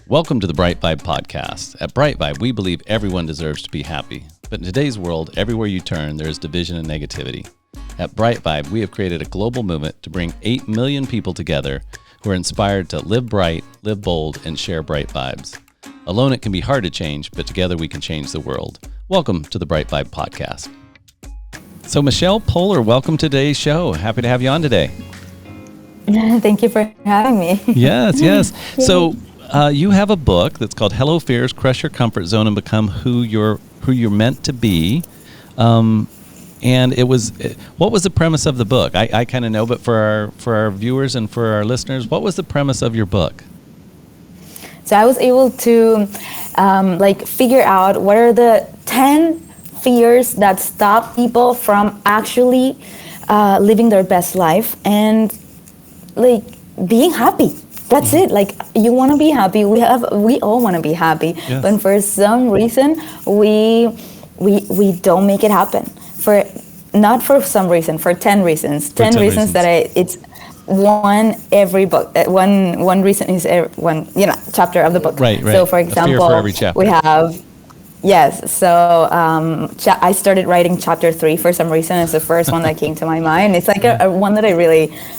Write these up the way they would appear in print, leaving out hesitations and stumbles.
Welcome to the BriteVibe podcast. At BriteVibe, we believe everyone deserves to be happy. But in today's world, everywhere you turn, there is division and negativity. At BriteVibe, we have created a global movement to bring 8 million people together who are inspired to live bright, live bold, and share bright vibes. Alone, it can be hard to change, but together we can change the world. Welcome to the BriteVibe podcast. So Michelle Poehler, welcome to today's show. Happy to have you on today. Thank you for having me. Yes. So you have a book that's called Hello Fears, Crush Your Comfort Zone and Become Who You're Meant to Be. And what was the premise of the book? I kind of know, but for our viewers and for our listeners, what was the premise of your book? So I was able to figure out what are the 10 fears that stop people from actually living their best life and being happy. That's it. You want to be happy. We all want to be happy. Yes. But for some reason, we don't make it happen. For 10 reasons. 10 reasons that it's one every book. One reason is one chapter of the book. Right. So for example, for every chapter. we have. Yes, so I started writing chapter 3 for some reason. It's the first one that came to my mind. It's a one that I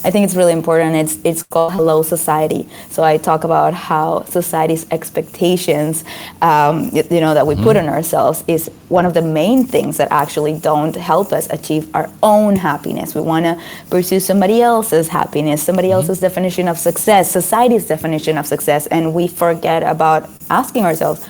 think it's really important. It's called Hello Society. So I talk about how society's expectations, that we put on ourselves is one of the main things that actually don't help us achieve our own happiness. We want to pursue somebody else's happiness, somebody else's definition of success, society's definition of success, and we forget about asking ourselves,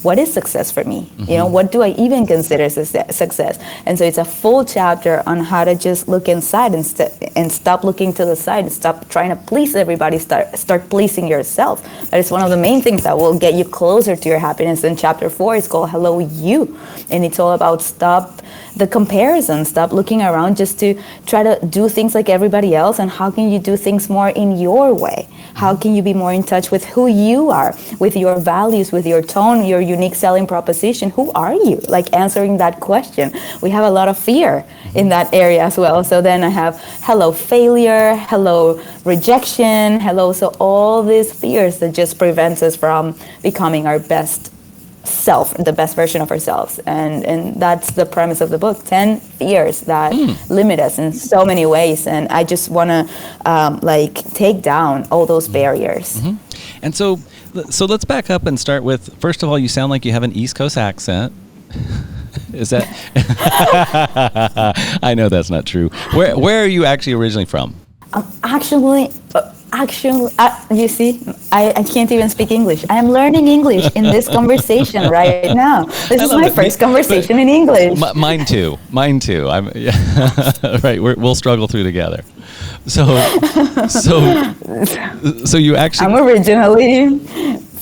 what is success for me? What do I even consider success? And so it's a full chapter on how to just look inside and stop looking to the side and stop trying to please everybody, start pleasing yourself. That is one of the main things that will get you closer to your happiness. And chapter 4 is called Hello You. And it's all about stop the comparison, stop looking around just to try to do things like everybody else, and how can you do things more in your way? How can you be more in touch with who you are, with your values, with your tone, your unique selling proposition? Who are you? Answering that question. We have a lot of fear in that area as well. So then I have hello failure, hello rejection, so all these fears that just prevents us from becoming our best self, the best version of ourselves. And that's the premise of the book, 10 fears that limit us in so many ways. And I just want to take down all those barriers. Mm-hmm. And so let's back up and start with, first of all, you sound like you have an East Coast accent. Is that? I know that's not true. Where are you actually originally from? Actually, you see, I can't even speak English. I am learning English in this conversation right now. This is my first conversation in English. Mine too. I'm right. We'll struggle through together. So you actually. I'm originally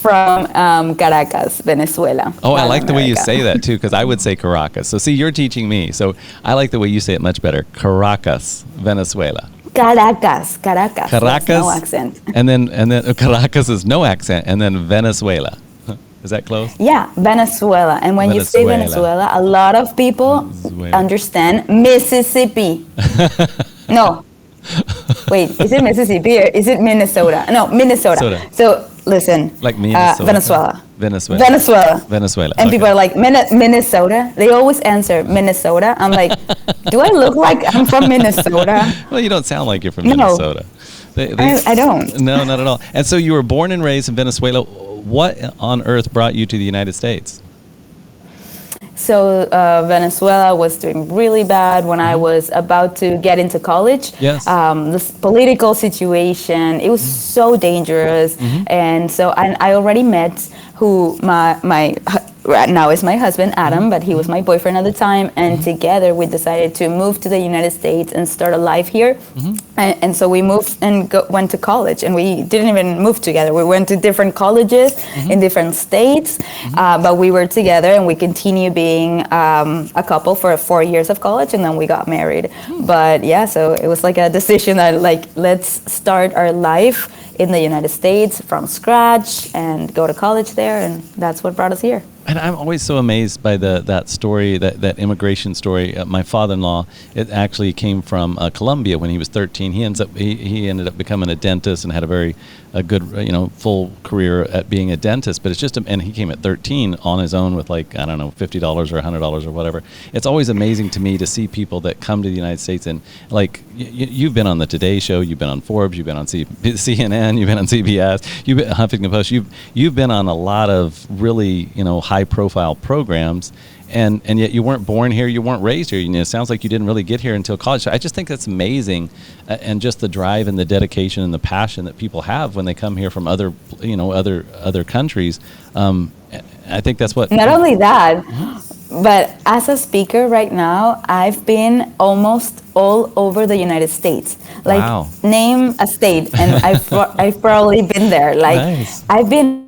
from Caracas, Venezuela. Oh, I like the way you say that too, because I would say Caracas. So see, you're teaching me. So I like the way you say it much better. Caracas, Venezuela. Caracas. No accent. And then Caracas is no accent, and then Venezuela. Is that close? Yeah, Venezuela. And when you say Venezuela, a lot of people understand Mississippi. No. Wait, is it Mississippi or is it Minnesota? No, Minnesota. So listen, like Minnesota. Venezuela. And people are like, Minnesota? They always answer Minnesota. I'm like, do I look like I'm from Minnesota? Well, you don't sound like you're from Minnesota. I don't. No, not at all. And so you were born and raised in Venezuela. What on earth brought you to the United States? So Venezuela was doing really bad when I was about to get into college. Yes. This political situation, it was so dangerous. And so I already met who my right now is my husband, Adam, but he was my boyfriend at the time. And together we decided to move to the United States and start a life here. And so we moved and went to college. And we didn't even move together. We went to different colleges in different states, but we were together and we continued being a couple for 4 years of college, and then we got married. But yeah, so it was like a decision that let's start our life in the United States from scratch and go to college there, and that's what brought us here. And I'm always so amazed by that story, that immigration story. My father-in-law, it actually came from Colombia when he was 13. He ended up becoming a dentist and had a good full career at being a dentist. But it's just and he came at 13 on his own with like, I don't know, $50 or $100 or whatever. It's always amazing to me to see people that come to the United States and like you've been on the Today Show, you've been on Forbes, you've been on CNN, you've been on CBS, you've been Huffington Post, you've been on a lot of really high profile programs, and yet you weren't born here, you weren't raised here. It sounds like you didn't really get here until college. So I just think that's amazing, and just the drive and the dedication and the passion that people have when they come here from other countries. I think that's what. Not only that, but as a speaker right now, I've been almost all over the United States. Like, wow. Name a state, and I've probably been there. Like, nice. I've been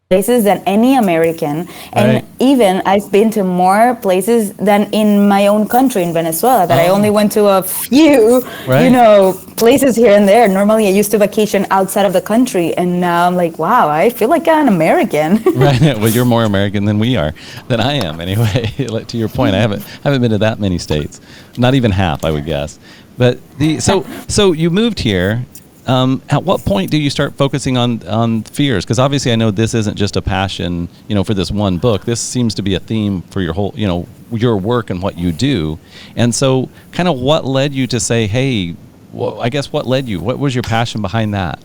places than any American, and right. Even I've been to more places than in my own country, in Venezuela, that I only went to a few, right. Places here and there. Normally I used to vacation outside of the country, and now I'm like, wow, I feel like an American. Right. Well, you're more American than I am anyway. To your point, I haven't been to that many states, not even half, I would guess. But so you moved here. At what point do you start focusing on fears? Because obviously I know this isn't just a passion, for this one book. This seems to be a theme for your whole, your work and what you do. And so kind of what led you to say, hey, well, I guess what led you? What was your passion behind that?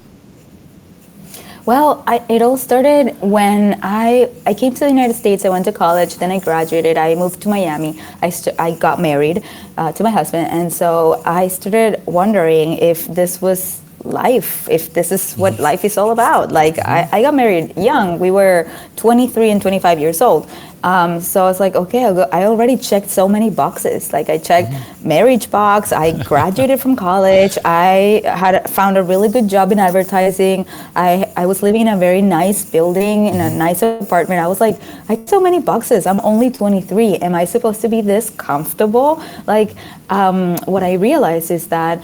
Well, it all started when I came to the United States. I went to college, then I graduated. I moved to Miami. I got married to my husband. And so I started wondering if this was life, if this is what life is all about. Like, I got married young. We were 23 and 25 years old. So I was like, okay, I already checked so many boxes. Like, I checked marriage box. I graduated from college. I had found a really good job in advertising. I was living in a very nice building, in a nice apartment. I was like, I checked so many boxes. I'm only 23. Am I supposed to be this comfortable? Like, what I realized is that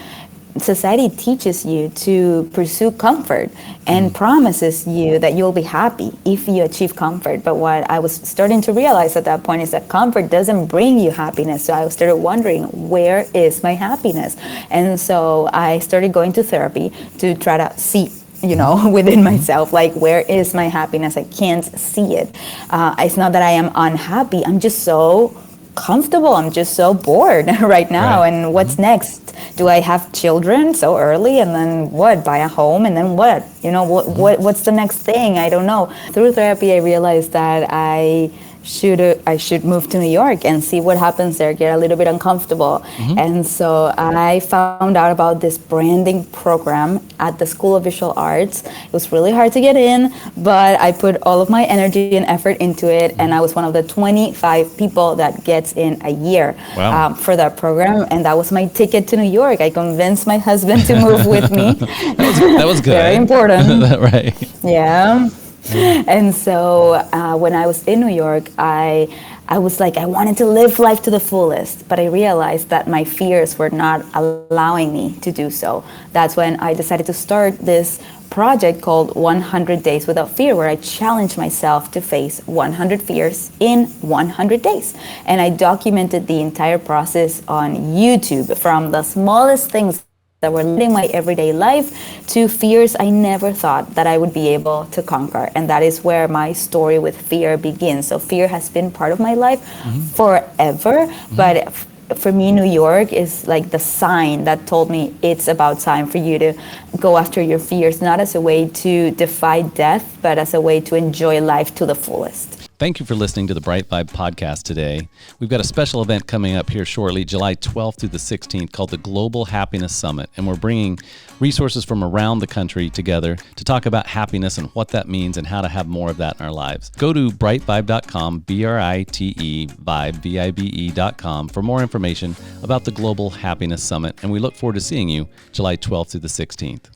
society teaches you to pursue comfort and promises you that you'll be happy if you achieve comfort. But what I was starting to realize at that point is that comfort doesn't bring you happiness. So I started wondering, where is my happiness? And so I started going to therapy to try to see within myself, like, where is my happiness? I can't see it. It's not that I am unhappy. I'm just so comfortable. I'm just so bored right now. Right. And what's next? Do I have children so early? And then what? Buy a home? And then what? What's the next thing? I don't know. Through therapy, I realized that I should move to New York and see what happens there, get a little bit uncomfortable. And so I found out about this branding program at the School of Visual Arts. It was really hard to get in, but I put all of my energy and effort into it, and I was one of the 25 people that gets in a year. Wow. For that program, and that was my ticket to New York. I convinced my husband to move with me. that was good. Very important. Right. Yeah. And so when I was in New York, I was like, I wanted to live life to the fullest, but I realized that my fears were not allowing me to do so. That's when I decided to start this project called 100 Days Without Fear, where I challenged myself to face 100 fears in 100 days. And I documented the entire process on YouTube, from the smallest things that were living my everyday life to fears I never thought that I would be able to conquer. And that is where my story with fear begins. So fear has been part of my life forever, but for me, New York is like the sign that told me it's about time for you to go after your fears, not as a way to defy death, but as a way to enjoy life to the fullest. Thank you for listening to the BriteVibe podcast today. We've got a special event coming up here shortly, July 12th through the 16th, called the Global Happiness Summit. And we're bringing resources from around the country together to talk about happiness and what that means and how to have more of that in our lives. Go to BriteVibe.com, BRITE Vibe, VIBE.com for more information about the Global Happiness Summit. And we look forward to seeing you July 12th through the 16th.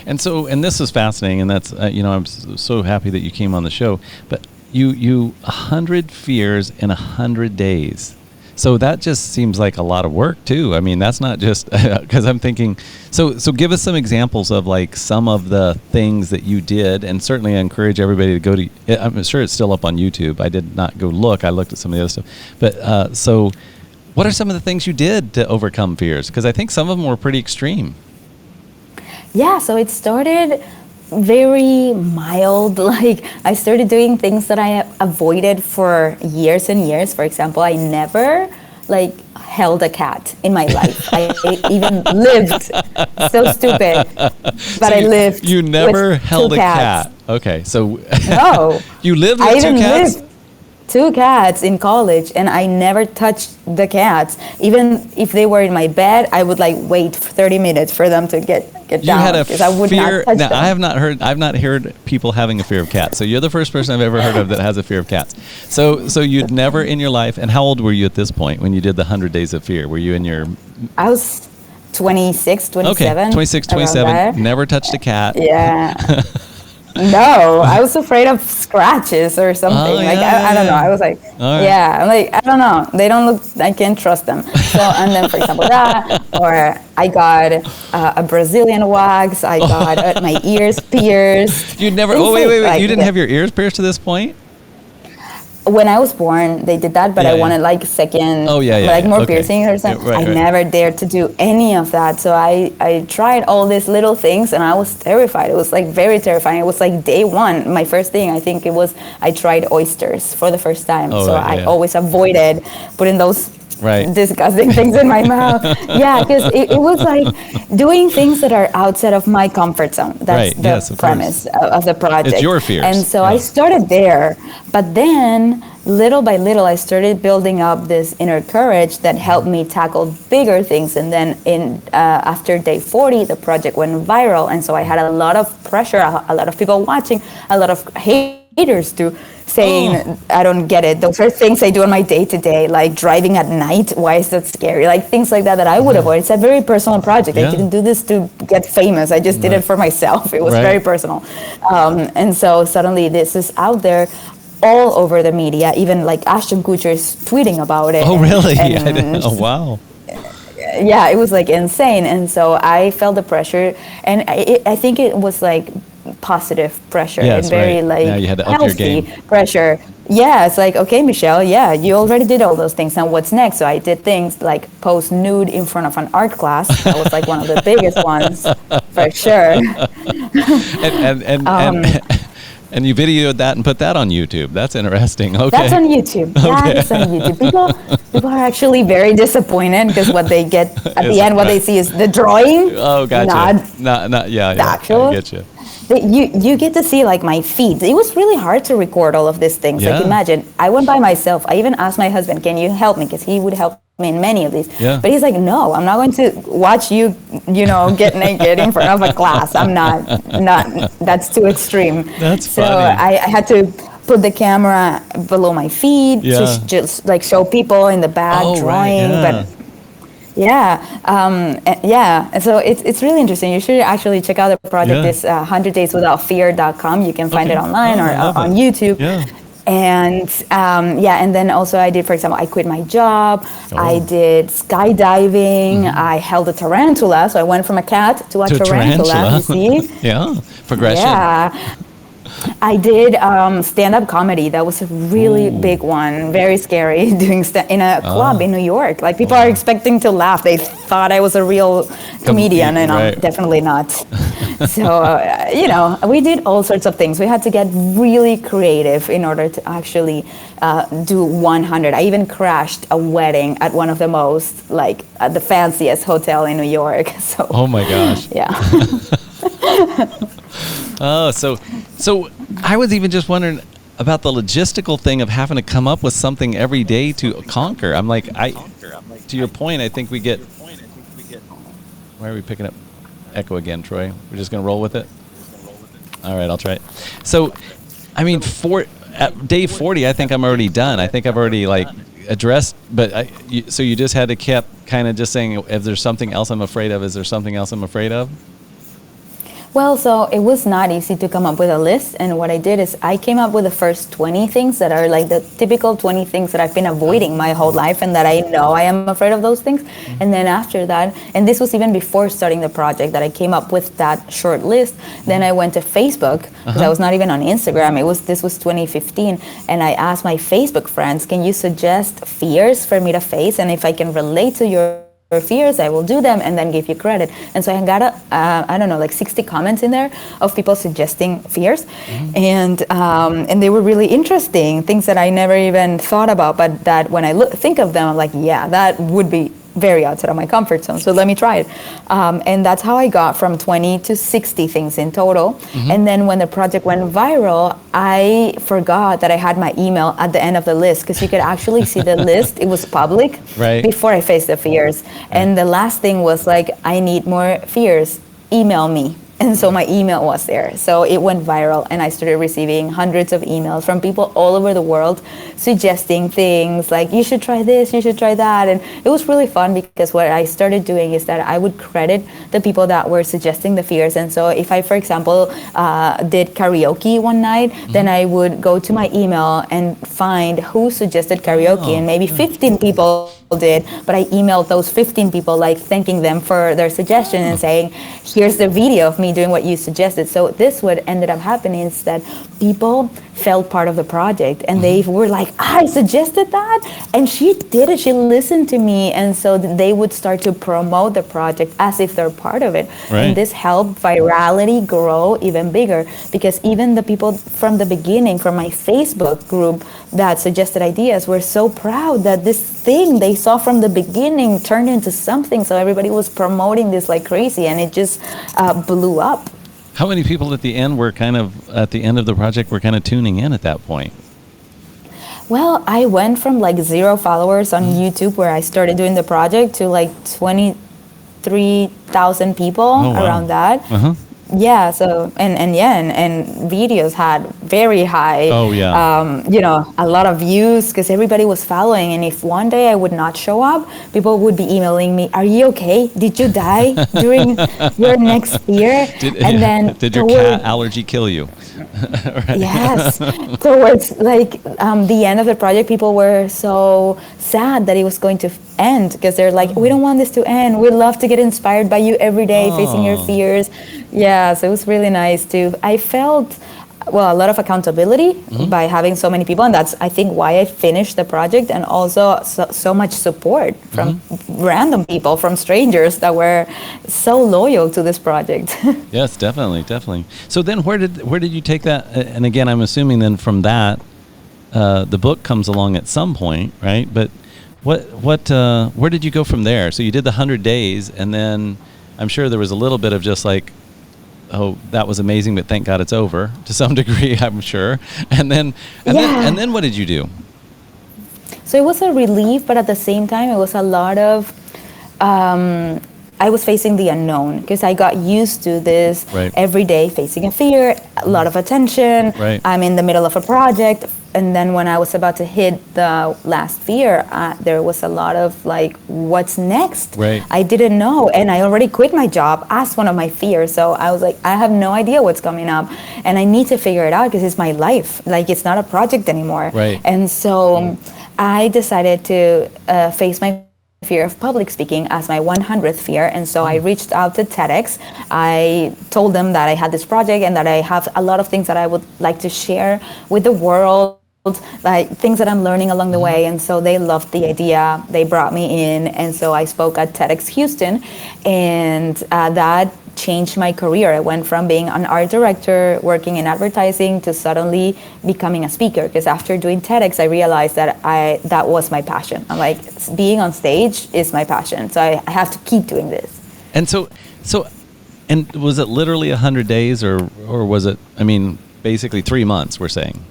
And this is fascinating, and that's, I'm so happy that you came on the show, but you 100 fears in 100 days. So that just seems like a lot of work too. I mean, that's not just because I'm thinking. So give us some examples of like some of the things that you did, and certainly I encourage everybody to go to. I'm sure it's still up on YouTube. I did not go look. I looked at some of the other stuff. But so, what are some of the things you did to overcome fears? Because I think some of them were pretty extreme. Yeah. So it started very mild. Like I started doing things that I avoided for years and years. For example, I never like held a cat in my life. I even lived, so stupid, but so I lived. You never held a cats. cat. Okay, so no, you lived with two cats. Lived 2 cats in college, and I never touched the cats. Even if they were in my bed, I would like wait 30 minutes for them to get down. You had a fear. I would not touch them. I've not heard people having a fear of cats. So you're the first person I've ever heard of that has a fear of cats. So you'd never in your life. And how old were you at this point when you did the 100 Days of Fear? Were you in your? I was 26, 27. Okay, 26, 27. Never touched a cat. Yeah. No, I was afraid of scratches or something. I don't know. I was like, I'm like, I don't know. They don't look, I can't trust them. So, and then for example that, or I got a Brazilian wax. I got my ears pierced. You'd never, wait. Like, you didn't have your ears pierced to this point? When I was born, they did that, but I wanted like second, more piercings or something. I never dared to do any of that. So I tried all these little things, and I was terrified. It was like very terrifying. It was like day one. My first thing, I think it was, I tried oysters for the first time. I always avoided putting those disgusting things in my mouth. Yeah, because it was like doing things that are outside of my comfort zone. That's the premise of the project. It's your fears. And so I started there, but then little by little I started building up this inner courage that helped me tackle bigger things. And then after day 40, the project went viral, and so I had a lot of pressure, a lot of people watching, a lot of haters too, saying, I don't get it. Those are things I do on my day-to-day, like driving at night. Why is that scary? Like things like that I would avoid. It's a very personal project. I didn't do this to get famous. I just did it for myself. It was very personal. And so suddenly this is out there all over the media. Even like Ashton Kutcher is tweeting about it. Oh, really? Oh, wow. Yeah, it was like insane. And so I felt the pressure. And I think it was like positive pressure and very like you had to up healthy your game. Pressure. Yeah, it's like, okay, Michelle, you already did all those things. Now what's next? So I did things like pose nude in front of an art class. That was like one of the biggest ones for sure. And you videoed that and put that on YouTube. That's interesting. Okay. That's on YouTube. That's on YouTube. People are actually very disappointed because what they get at the end, what they see is the drawing. Oh, gotcha. Not the actual. I get you. You get to see like my feet. It was really hard to record all of these things. Like imagine, I went by myself. I even asked my husband, can you help me? Because he would help me in many of these. Yeah. But he's like, no, I'm not going to watch you, get naked in front of a class. I'm not, that's too extreme. That's so funny. I had to put the camera below my feet to just like show people in the back drawing. But and so it's really interesting. You should actually check out the project. This 100dayswithoutfear.com. You can find it online or on YouTube. Yeah. And and then also I did, for example, I quit my job. I did skydiving. I held a tarantula, so I went from a cat to a tarantula. You see? Progression. Yeah. I did stand-up comedy. That was a really big one. Very scary, doing in a club in New York. Like people are expecting to laugh. They thought I was a real comedian, and I'm definitely not. So, we did all sorts of things. We had to get really creative in order to actually do 100. I even crashed a wedding at one of the most, the fanciest hotel in New York. So. Oh my gosh. Yeah. So I was even just wondering about the logistical thing of having to come up with something every day to conquer. I'm like, to your point, I think we get. Why are we picking up echo again, Troy? We're just going to roll with it? All right, I'll try it. So, I mean, at day 40, I think I'm already done. I think I've already addressed, but so you just had to keep kind of just saying, if there's something else I'm afraid of, is there something else I'm afraid of? Well, so it was not easy to come up with a list. And what I did is I came up with the first 20 things that are like the typical 20 things that I've been avoiding my whole life and that I know I am afraid of those things. And then after that, and this was even before starting the project, that I came up with that short list. Then I went to Facebook, because I was not even on Instagram. This was 2015. And I asked my Facebook friends, can you suggest fears for me to face? And if I can relate to your fears, I will do them and then give you credit. And so I got I don't know, like 60 comments in there of people suggesting fears. And they were really interesting, things that I never even thought about, but that when I think of them, I'm like, yeah, that would be very outside of my comfort zone. So let me try it. And that's how I got from 20 to 60 things in total. And then when the project went viral, I forgot that I had my email at the end of the list, because you could actually see the list. It was public before I faced the fears. And the last thing was like, I need more fears, email me. And so my email was there. So it went viral, and I started receiving hundreds of emails from people all over the world suggesting things like, you should try this, you should try that. And it was really fun, because what I started doing is that I would credit the people that were suggesting the fears. And so if I, for example, did karaoke one night, then I would go to my email and find who suggested karaoke, and maybe 15 people did, but I emailed those 15 people, like thanking them for their suggestion and saying, here's the video of me doing what you suggested. So this, what ended up happening is that people felt part of the project, and they were like, I suggested that, and she did it, she listened to me. And so they would start to promote the project as if they're part of it. And this helped virality grow even bigger, because even the people from the beginning, from my Facebook group that suggested ideas, were so proud that this thing they saw from the beginning turned into something. So everybody was promoting this like crazy, and it just blew up. How many people at the end were at the end of the project were kind of tuning in at that point? Well, I went from like 0 followers on YouTube, where I started doing the project, to like 23,000 people around that. Yeah, so and videos had very high a lot of views, because everybody was following. And if one day I would not show up, people would be emailing me, are you okay? Did you die during your next year? Did your cat allergy kill you? Yes. Towards like the end of the project, people were so sad that it was going to end, because they're like, we don't want this to end. We'd love to get inspired by you every day, facing your fears. Yeah, so it was really nice too. I felt a lot of accountability by having so many people, and that's, I think, why I finished the project. And also so much support from random people, from strangers that were so loyal to this project. Yes, definitely. So then where did you take that? And again, I'm assuming then from that, the book comes along at some point, right? But where did you go from there? So you did the 100 days, and then I'm sure there was a little bit of just like, oh, that was amazing, but thank God it's over, to some degree, I'm sure. And then what did you do? So it was a relief, but at the same time, it was a lot of, I was facing the unknown, because I got used to this every day, facing a fear, a lot of attention. I'm in the middle of a project. And then when I was about to hit the last fear, there was a lot of like, what's next? I didn't know. And I already quit my job as one of my fears. So I was like, I have no idea what's coming up, and I need to figure it out, because it's my life. Like, it's not a project anymore. And so I decided to face my fear of public speaking as my 100th fear. And so I reached out to TEDx. I told them that I had this project, and that I have a lot of things that I would like to share with the world, like things that I'm learning along the way. And so they loved the idea. They brought me in, and so I spoke at TEDx Houston, and that changed my career. I went from being an art director working in advertising to suddenly becoming a speaker, because after doing TEDx, I realized that that was my passion. I'm like, being on stage is my passion, so I have to keep doing this. And so and was it literally 100 days, or was it, I mean, basically 3 months, we're saying?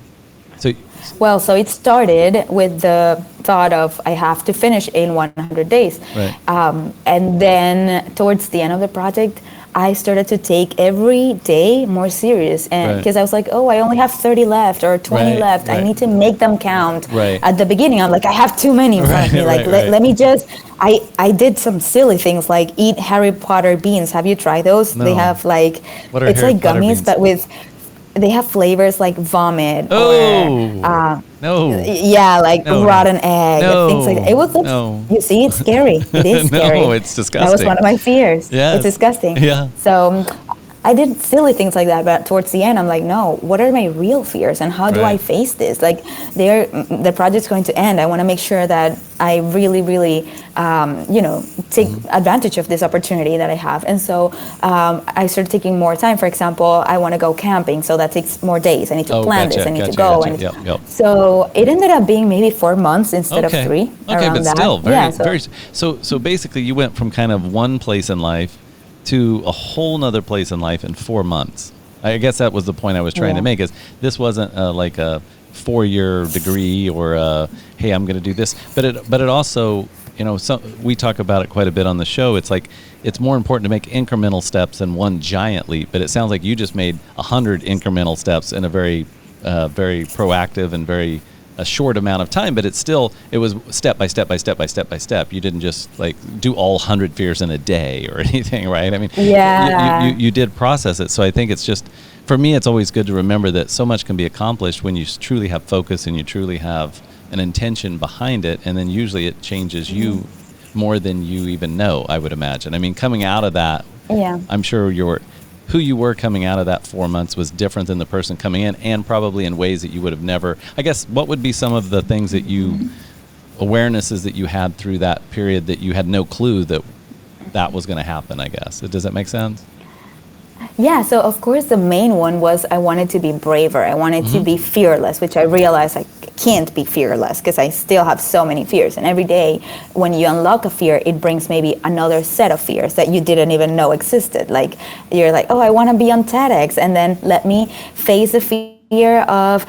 So it started with the thought of, I have to finish in 100 days. And then towards the end of the project, I started to take every day more serious, and because I was like, oh, I only have 30 left or 20 left. I need to make them count. At the beginning, I'm like, I have too many in front of me. Like, let me just. I did some silly things like eat Harry Potter beans. Have you tried those? No. They have like, it's Harry like Potter gummies, beans? but with, they have flavors like vomit or rotten egg, things like that. It was like, you see, it's scary. It is scary. No, it's disgusting. That was one of my fears. Yes. It's disgusting. Yeah. So I did silly things like that, but towards the end, I'm like, no, what are my real fears and how do I face this? Like, the project's going to end. I want to make sure that I really, really, take advantage of this opportunity that I have. And so I started taking more time. For example, I want to go camping, so that takes more days. I need to plan this. I need to go. So it ended up being maybe 4 months instead of 3. Okay, but still, so basically, you went from kind of one place in life to a whole nother place in life in 4 months. I guess that was the point I was trying to make, is this wasn't like a 4-year degree or hey, I'm going to do this, but it also, we talk about it quite a bit on the show. It's like, it's more important to make incremental steps than one giant leap, but it sounds like you just made 100 incremental steps in a very very proactive and very a short amount of time, but it was step by step by step by step by step. You didn't just like do all 100 fears in a day or anything, right? I mean, you did process it. So I think it's just, for me, it's always good to remember that so much can be accomplished when you truly have focus and you truly have an intention behind it, and then usually it changes you more than you even know, I would imagine. I mean, coming out of that, I'm sure who you were coming out of that 4 months was different than the person coming in, and probably in ways that you would have never, I guess, what would be some of the things that awarenesses that you had through that period that you had no clue that was going to happen, I guess? Does that make sense? Yeah, so of course the main one was I wanted to be braver. I wanted to be fearless, which I realized I can't be fearless because I still have so many fears. And every day when you unlock a fear, it brings maybe another set of fears that you didn't even know existed. Like, you're like, oh, I want to be on TEDx, and then let me face the fear of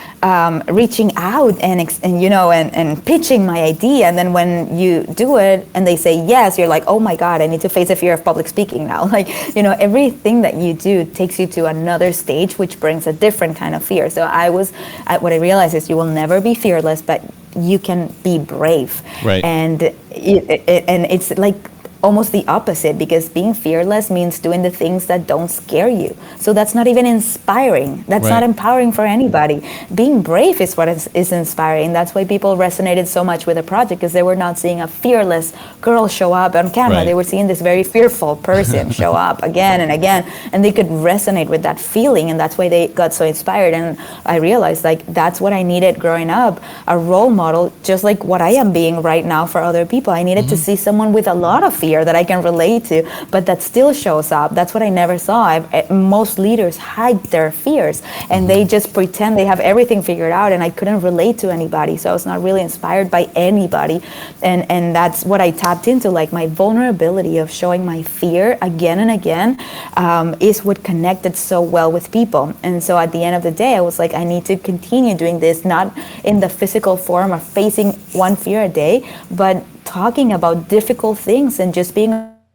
reaching out and pitching my idea. And then when you do it and they say yes, you're like, oh my God, I need to face the fear of public speaking now. Like, everything that you do takes you to another stage, which brings a different kind of fear. So what I realized is you will never be fearless, but you can be brave. Right. And it's like almost the opposite, because being fearless means doing the things that don't scare you. So that's not even inspiring. That's not empowering for anybody. Being brave is what is inspiring. That's why people resonated so much with the project, because they were not seeing a fearless girl show up on camera. They were seeing this very fearful person show up again and again, and they could resonate with that feeling, and that's why they got so inspired. And I realized, like, that's what I needed growing up, a role model, just like what I am being right now for other people. I needed to see someone with a lot of fear that I can relate to, but that still shows up. That's what I never saw. Most leaders hide their fears, and they just pretend they have everything figured out, and I couldn't relate to anybody, so I was not really inspired by anybody. And that's what I tapped into, like, my vulnerability of showing my fear again and again is what connected so well with people. And so at the end of the day, I was like, I need to continue doing this, not in the physical form of facing one fear a day, but talking about difficult things and just being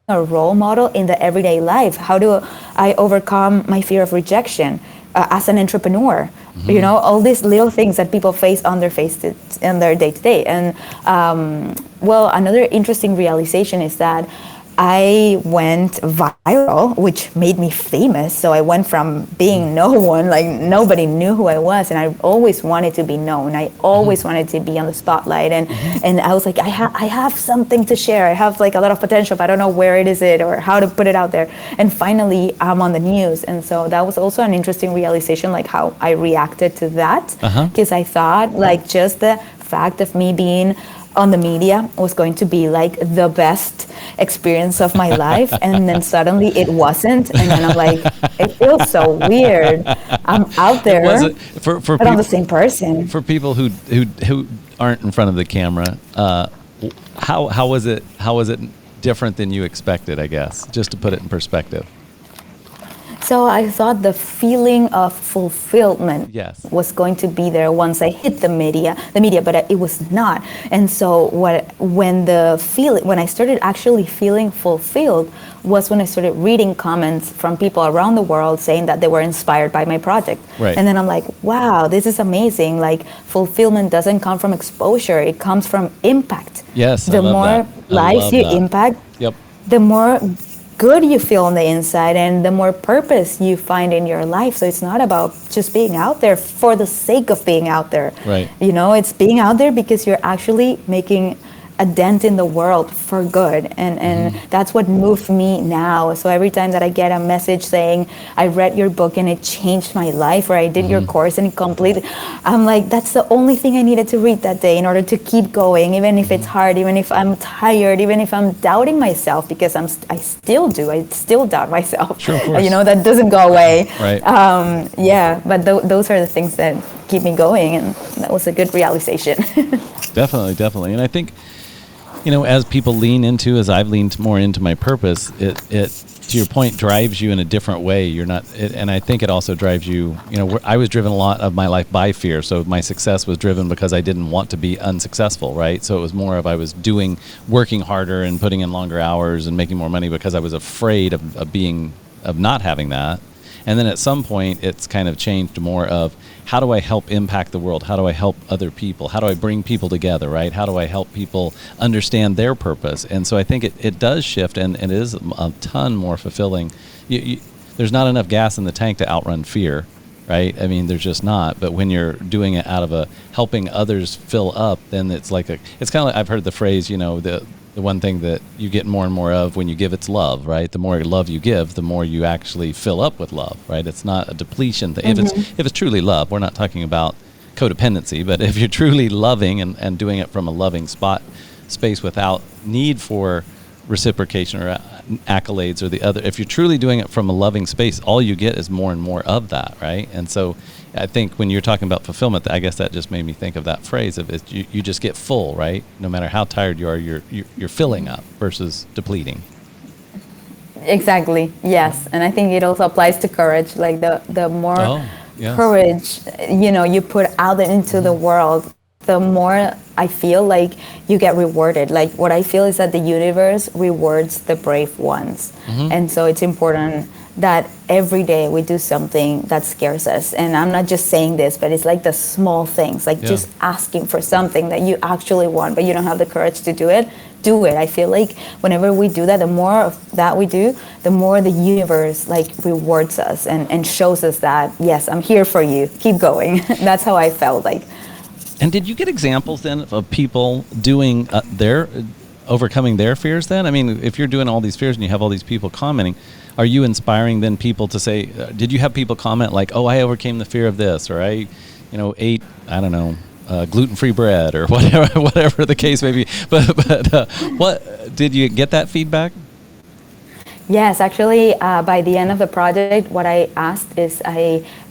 a role model in the everyday life. How do I overcome my fear of rejection as an entrepreneur? All these little things that people face on their day to day. And another interesting realization is that I went viral, which made me famous. So I went from being no one, like nobody knew who I was, and I always wanted to be known. I always wanted to be on the spotlight, and I was like, I have something to share. I have like a lot of potential, but I don't know where it is or how to put it out there. And finally, I'm on the news, and so that was also an interesting realization, like how I reacted to that, because I thought like just the fact of me being on the media was going to be like the best experience of my life, and then suddenly it wasn't, and then I'm like, it feels so weird. I'm out there, but people, I'm the same person. For people who aren't in front of the camera, how was it different than you expected? I guess, just to put it in perspective. So I thought the feeling of fulfillment Yes. was going to be there once I hit the media, but it was not. And so when I started actually feeling fulfilled was when I started reading comments from people around the world saying that they were inspired by my project. Right. And then I'm like, wow, this is amazing. Like, fulfillment doesn't come from exposure, it comes from impact. Yes, The I love more that. I lives love you that. impact, Yep. the more good you feel on the inside and the more purpose you find in your life. So it's not about just being out there for the sake of being out there. Right. You know, it's being out there because you're actually making a dent in the world for good, and that's what moved me now. So every time that I get a message saying I read your book and it changed my life, or I did your course and it completely, I'm like, that's the only thing I needed to read that day in order to keep going, even if it's hard, even if I'm tired, even if I'm doubting myself, because I still doubt myself. Sure, of course. You know, that doesn't go away. Right. Yeah, but those are the things that keep me going, and that was a good realization. Definitely. And I think, you know, as people lean into, as I've leaned more into my purpose, it to your point, drives you in a different way. You're not, and I think it also drives you, you know, I was driven a lot of my life by fear. So my success was driven because I didn't want to be unsuccessful, right? So it was more of I was working harder and putting in longer hours and making more money because I was afraid of not having that. And then at some point, it's kind of changed more of how do I help impact the world? How do I help other people? How do I bring people together, right? How do I help people understand their purpose? And so I think it does shift, and it is a ton more fulfilling. There's not enough gas in the tank to outrun fear, right? I mean, there's just not. But when you're doing it out of helping others fill up, then it's kind of like, I've heard the phrase, you know, the one thing that you get more and more of when you give, it's love, right? The more love you give, the more you actually fill up with love, right? It's not a depletion thing. If it's truly love, we're not talking about codependency, but if you're truly loving and doing it from a loving space without need for reciprocation or accolades or the other, if you're truly doing it from a loving space, all you get is more and more of that, right? And so I think when you're talking about fulfillment, I guess that just made me think of that phrase of you just get full, right? No matter how tired you are, you're filling up versus depleting. Exactly. Yes, and I think it also applies to courage. Like the more courage, you know, you put out into the world, the more I feel like you get rewarded. Like, what I feel is that the universe rewards the brave ones, and so it's important that every day we do something that scares us. And I'm not just saying this, but it's like the small things, like just asking for something that you actually want, but you don't have the courage to do it. I feel like whenever we do that, the more of that we do, the more the universe like rewards us and shows us that, yes, I'm here for you, keep going. That's how I felt like. And did you get examples then of people doing overcoming their fears then? I mean, if you're doing all these fears and you have all these people commenting, are you inspiring then people to say, did you have people comment like, oh, I overcame the fear of this, or I, ate, I don't know, gluten-free bread, or whatever the case may be. But what did you get that feedback? Yes, actually, by the end of the project, what I asked is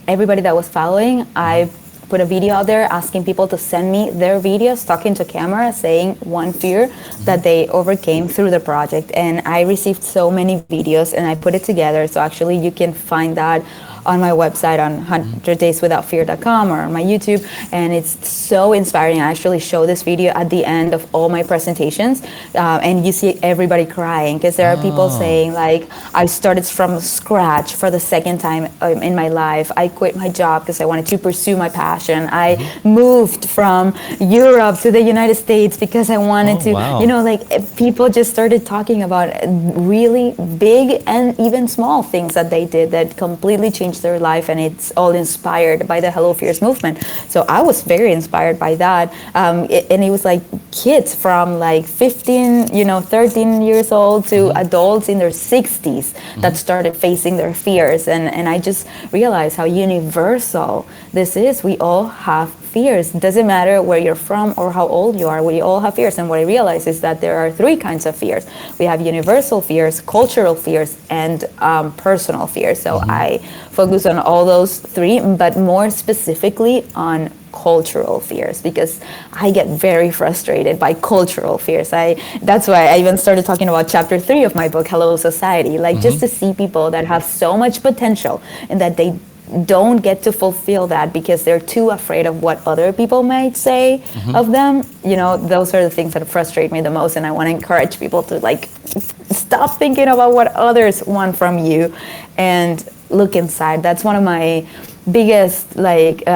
everybody that was following, I put a video out there asking people to send me their videos talking to camera saying one fear that they overcame through the project. And I received so many videos and I put it together. So actually you can find that on my website on 100dayswithoutfear.com or on my YouTube, and it's so inspiring. I actually show this video at the end of all my presentations, and you see everybody crying because there are people saying like, I started from scratch for the second time in my life. I quit my job because I wanted to pursue my passion. I moved from Europe to the United States because I wanted to, people just started talking about really big and even small things that they did that completely changed their life, and it's all inspired by the Hello Fears movement. So I was very inspired by that, and it was like kids from like 15, 13 years old to adults in their 60s that started facing their fears, and I just realized how universal this is. We all have fears. It doesn't matter where you're from or how old you are, we all have fears. And what I realized is that there are three kinds of fears. We have universal fears, cultural fears, and personal fears. So I focus on all those three, but more specifically on cultural fears, because I get very frustrated by cultural fears. That's why I even started talking about chapter 3 of my book, Hello Society, like just to see people that have so much potential and that they don't get to fulfill that because they're too afraid of what other people might say of them. Those are the things that frustrate me the most, and I want to encourage people to like stop thinking about what others want from you and look inside. That's one of my biggest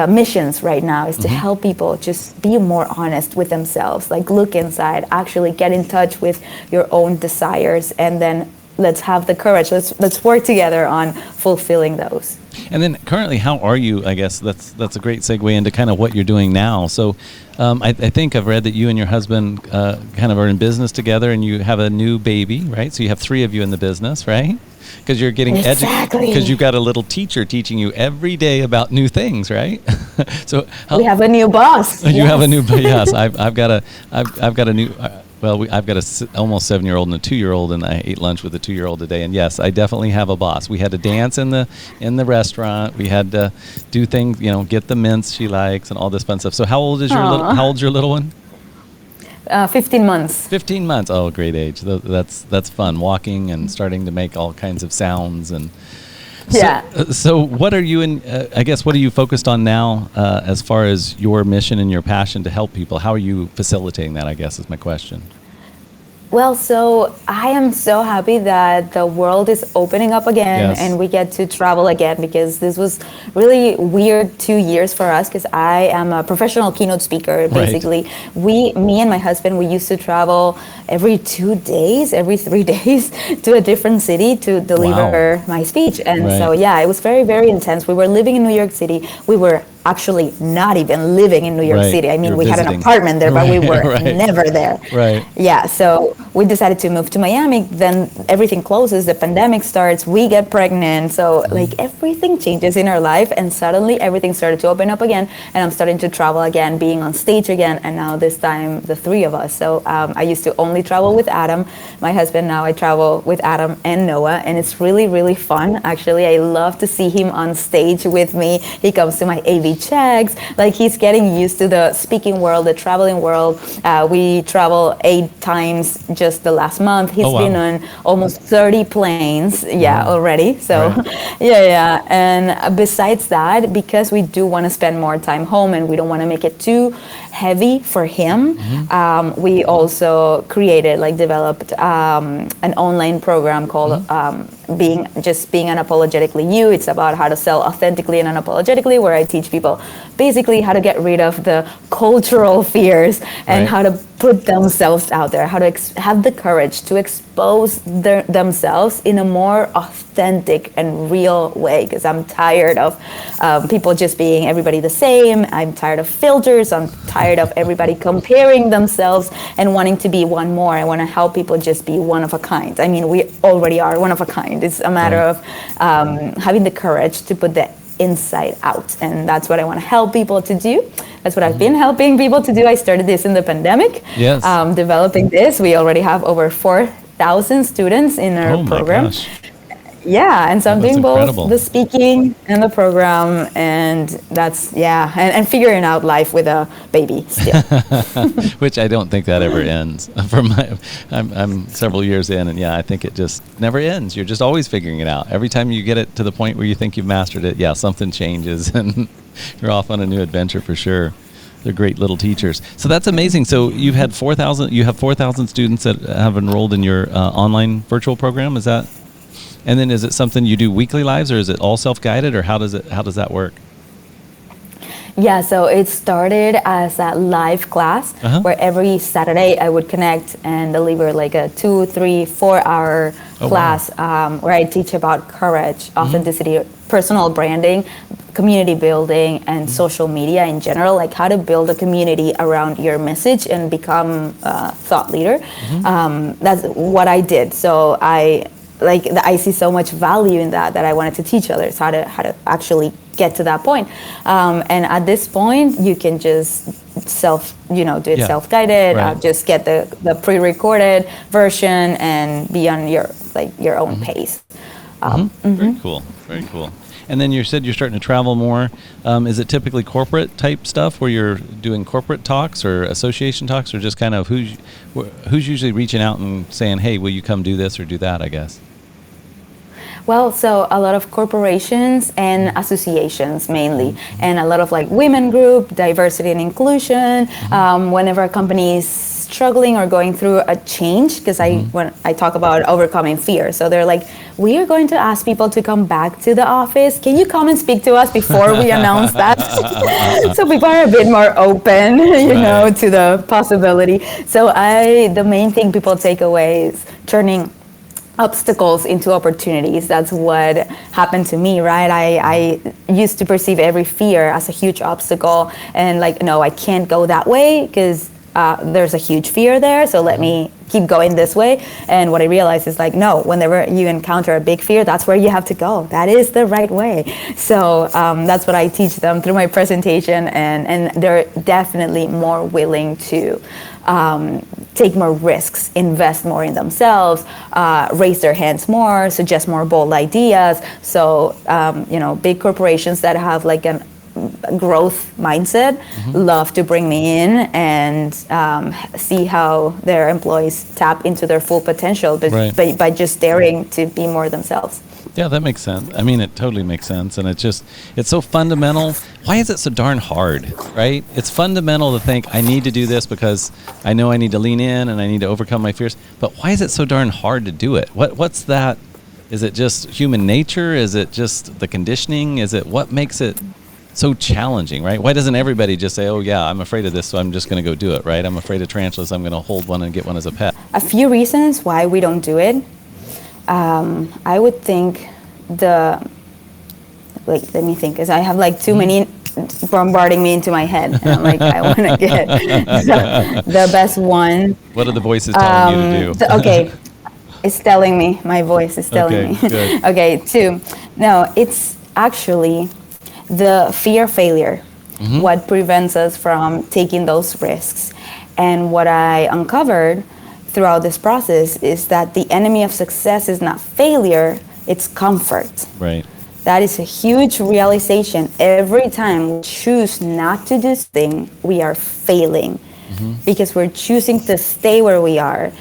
missions right now, is to help people just be more honest with themselves, like look inside, actually get in touch with your own desires, and then let's have the courage. Let's work together on fulfilling those. And then currently, how are you? I guess that's a great segue into kind of what you're doing now. So I think I've read that you and your husband kind of are in business together, and you have a new baby, right? So you have 3 of you in the business, right? Because you're getting educated, because you've got a little teacher teaching you every day about new things, right? So we have a new boss. You have a new boss. Yes, I've got a new. I've got a almost 7-year-old and a 2-year-old, and I ate lunch with a 2-year-old today. And yes, I definitely have a boss. We had to dance in the restaurant. We had to do things, get the mints she likes and all this fun stuff. So how old's your little one? 15 months. 15 months. Oh, great age. That's fun. Walking and starting to make all kinds of sounds and. So what are you what are you focused on now as far as your mission and your passion to help people? How are you facilitating that, I guess, is my question. Well, so I am so happy that the world is opening up again, and we get to travel again, because this was really weird 2 years for us, because I am a professional keynote speaker, basically. Right. Me and my husband, we used to travel every 2 days, every 3 days to a different city to deliver my speech. And so, it was very, very intense. We were living in New York City. We were actually not even living in New York City. I mean, we had an apartment there, but we were never there. Right. Yeah, so we decided to move to Miami. Then everything closes, the pandemic starts, we get pregnant. So everything changes in our life, and suddenly everything started to open up again, and I'm starting to travel again, being on stage again, and now this time the 3 of us. So I used to only travel with Adam, my husband. Now I travel with Adam and Noah, and it's really, really fun. Actually, I love to see him on stage with me. He comes to my AV checks, like he's getting used to the speaking world, the traveling world. We travel 8 times just the last month. He's been on almost 30 planes already. So and besides that, because we do want to spend more time home and we don't want to make it too heavy for him, we also developed an online program called being unapologetically you. It's about how to sell authentically and unapologetically, where I teach people basically how to get rid of the cultural fears and how to put themselves out there, how to have the courage to expose themselves in a more authentic and real way, because I'm tired of people just being everybody the same. I'm tired of filters. I'm tired of everybody comparing themselves and wanting to be one more. I want to help people just be one of a kind. I mean, we already are one of a kind. It's a matter of having the courage to put the inside out, and that's what I want to help people to do. That's what I've been helping people to do. I started this in the pandemic, developing this. We already have over 4,000 students in our program. Gosh. Yeah, and so I'm doing incredible. both the speaking and the program, and that's and figuring out life with a baby still. Which I don't think that ever ends. I'm several years in, and I think it just never ends. You're just always figuring it out. Every time you get it to the point where you think you've mastered it, something changes, and you're off on a new adventure for sure. They're great little teachers. So that's amazing. So you have 4,000 students that have enrolled in your online virtual program. Is that? And then is it something you do weekly lives, or is it all self-guided, or how does that work? Yeah, so it started as a live class where every Saturday I would connect and deliver like a 2, 3, 4 hour class where I teach about courage, authenticity, personal branding, community building, and social media in general, like how to build a community around your message and become a thought leader. That's what I did. So I see so much value in that I wanted to teach others how to actually get to that point. And at this point, you can just do it self-guided, just get the pre-recorded version and be on your own pace. Very cool. Very cool. And then you said you're starting to travel more. Is it typically corporate type stuff where you're doing corporate talks or association talks, or just kind of who's usually reaching out and saying, hey, will you come do this or do that, I guess? Well, so a lot of corporations and associations mainly, and a lot of like women group, diversity and inclusion. Whenever a company is struggling or going through a change, because when I talk about overcoming fear, so they're like, we are going to ask people to come back to the office. Can you come and speak to us before we announce that? So people are a bit more open, you know, to the possibility. So the main thing people take away is turning obstacles into opportunities. That's what happened to me, right? I used to perceive every fear as a huge obstacle and like, no, I can't go that way because there's a huge fear there, so let me keep going this way. And what I realized is like, no, whenever you encounter a big fear, that's where you have to go. That is the right way. So that's what I teach them through my presentation, and they're definitely more willing to take more risks, invest more in themselves, raise their hands more, suggest more bold ideas. So, you know, big corporations that have like a growth mindset love to bring me in and see how their employees tap into their full potential by just daring to be more themselves. Yeah, that makes sense. I mean, it totally makes sense. And it's so fundamental. Why is it so darn hard, right? It's fundamental to think I need to do this because I know I need to lean in and I need to overcome my fears. But why is it so darn hard to do it? What's that? Is it just human nature? Is it just the conditioning? Is it what makes it so challenging, right? Why doesn't everybody just say, oh yeah, I'm afraid of this, so I'm just going to go do it, right? I'm afraid of tarantulas, I'm going to hold one and get one as a pet. A few reasons why we don't do it. I would think let me think, because I have like too many bombarding me into my head, and I'm like, I want to get the best one. What are the voices telling you to do? Okay, it's telling me, my voice is telling me. Good. Okay, 2. No, it's actually the fear of failure, what prevents us from taking those risks. And what I uncovered throughout this process is that the enemy of success is not failure, it's comfort. Right. That is a huge realization. Every time we choose not to do something, we are failing because we're choosing to stay where we are,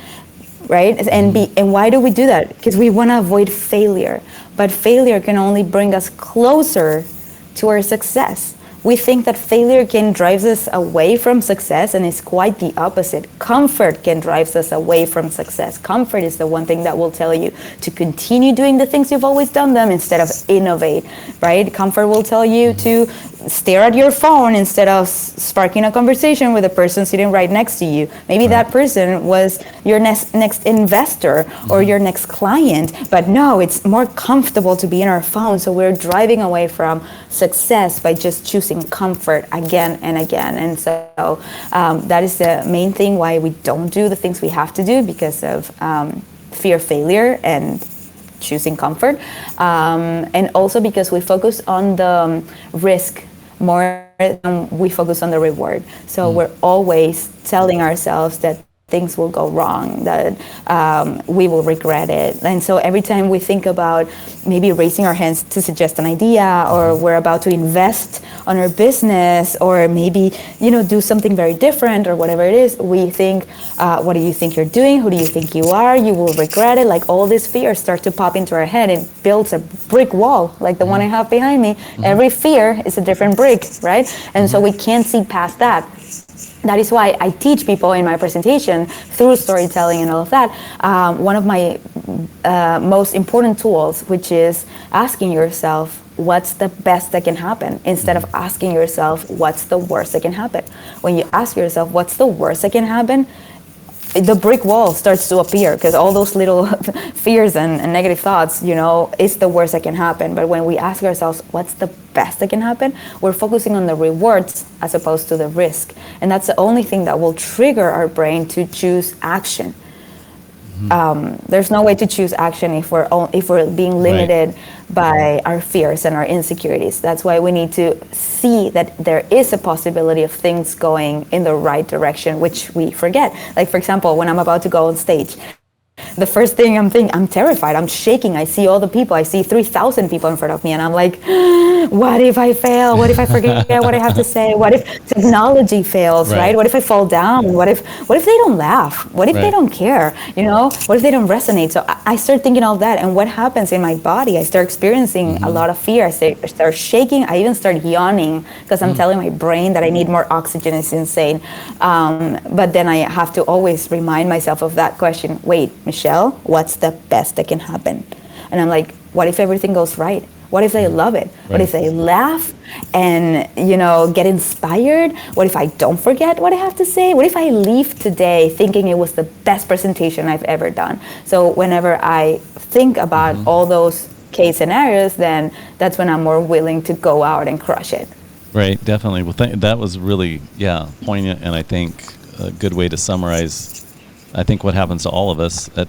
right? And why do we do that? Because we want to avoid failure. But failure can only bring us closer to our success. We think that failure can drive us away from success, and it's quite the opposite. Comfort can drive us away from success. Comfort is the one thing that will tell you to continue doing the things you've always done them instead of innovate, right? Comfort will tell you to stare at your phone instead of sparking a conversation with a person sitting right next to you. Maybe that person was your next investor or your next client, but no, it's more comfortable to be in our phone, so we're driving away from success by just choosing comfort again and again. And so that is the main thing why we don't do the things we have to do, because of fear of failure and choosing comfort, and also because we focus on the risk more than we focus on the reward. So we're always telling ourselves that things will go wrong, that we will regret it. And so every time we think about maybe raising our hands to suggest an idea, or we're about to invest on our business, or maybe, do something very different or whatever it is, we think, what do you think you're doing? Who do you think you are? You will regret it. Like all these fears start to pop into our head. It builds a brick wall, like the one I have behind me. Every fear is a different brick, right? And so we can't see past that. That is why I teach people in my presentation through storytelling and all of that. One of my most important tools, which is asking yourself, what's the best that can happen, instead of asking yourself, what's the worst that can happen. When you ask yourself, what's the worst that can happen, the brick wall starts to appear, because all those little fears and negative thoughts, it's the worst that can happen. But when we ask ourselves, what's the best that can happen, we're focusing on the rewards as opposed to the risk. And that's the only thing that will trigger our brain to choose action. There's no way to choose action if we're being limited by our fears and our insecurities. That's why we need to see that there is a possibility of things going in the right direction, which we forget. Like, for example, when I'm about to go on stage, the first thing I'm thinking, I'm terrified, I'm shaking. I see all the people, I see 3,000 people in front of me, and I'm like, what if I fail? What if I forget what I have to say? What if technology fails, right? What if I fall down? What if they don't laugh? What if they don't care? What if they don't resonate? So I start thinking all that, and what happens in my body? I start experiencing a lot of fear. I start shaking. I even start yawning because I'm telling my brain that I need more oxygen. It's insane. But then I have to always remind myself of that question. Wait, Michelle, what's the best that can happen? And I'm like, what if everything goes right? What if they love it? What if they laugh and, get inspired? What if I don't forget what I have to say? What if I leave today thinking it was the best presentation I've ever done? So whenever I think about all those case scenarios, then that's when I'm more willing to go out and crush it. Right, definitely. Well, that was really, poignant, and I think a good way to summarize, I think, what happens to all of us at,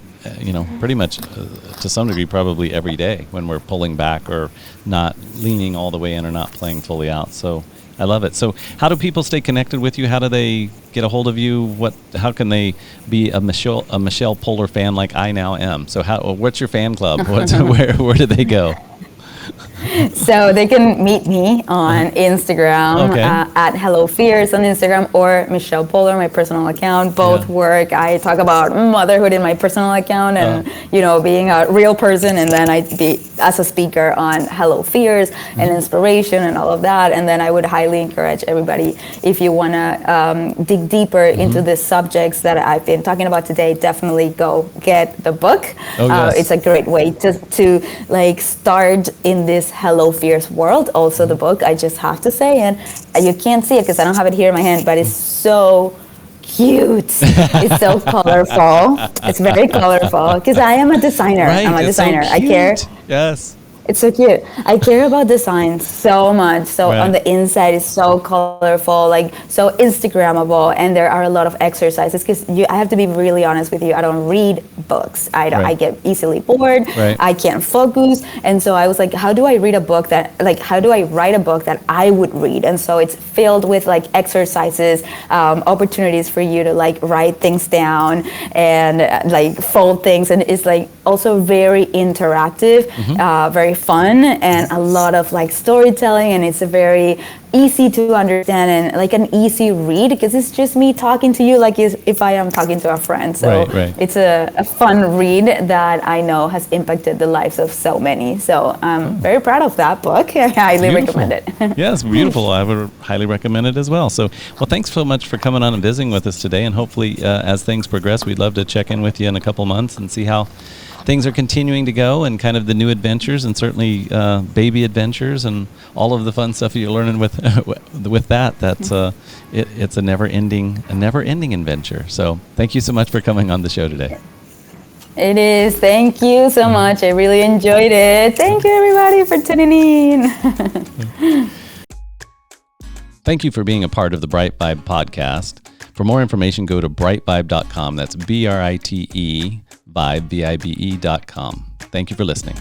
pretty much to some degree, probably every day when we're pulling back or not leaning all the way in or not playing fully out. So I love it. So how do people stay connected with you? How do they get a hold of you? How can they be a Michelle Poler fan like I now am? So what's your fan club? Where do they go? So they can meet me on Instagram, at Hello Fierce on Instagram, or Michelle Poler, my personal account. Both work. I talk about motherhood in my personal account and, being a real person. And then I be as a speaker on Hello Fierce and inspiration and all of that. And then I would highly encourage everybody, if you want to dig deeper into the subjects that I've been talking about today, definitely go get the book. It's a great way to start in this Hello Fierce world. Also the book, I just have to say, and you can't see it because I don't have it here in my hand, but it's so cute. It's so colorful. It's very colorful because I am a designer. I'm a designer. So I care. Yes. It's so cute. I care about design so much. So on the inside, it's so colorful, so Instagrammable, and there are a lot of exercises. Because I have to be really honest with you. I don't read books. I get easily bored. I can't focus, and so I was like, how do I read a book how do I write a book that I would read? And so it's filled with exercises, opportunities for you to write things down and fold things, and it's also very interactive, very fun, and a lot of storytelling, and it's a very easy to understand and an easy read because it's just me talking to you if I am talking to a friend. So it's a fun read that I know has impacted the lives of so many. So I'm very proud of that book. I highly recommend it. Yes, beautiful. I would highly recommend it as well. So, well, thanks so much for coming on and visiting with us today. And hopefully, as things progress, we'd love to check in with you in a couple months and see how things are continuing to go and kind of the new adventures, and certainly baby adventures and all of the fun stuff you're learning with that. That's it's a never ending adventure. So thank you so much for coming on the show today. It is. Thank you so much. I really enjoyed it. Thank you, everybody, for tuning in. Thank you for being a part of the BriteVibe podcast. For more information, go to britevibe.com. That's BRITE Vibe, VIBE.com. Thank you for listening.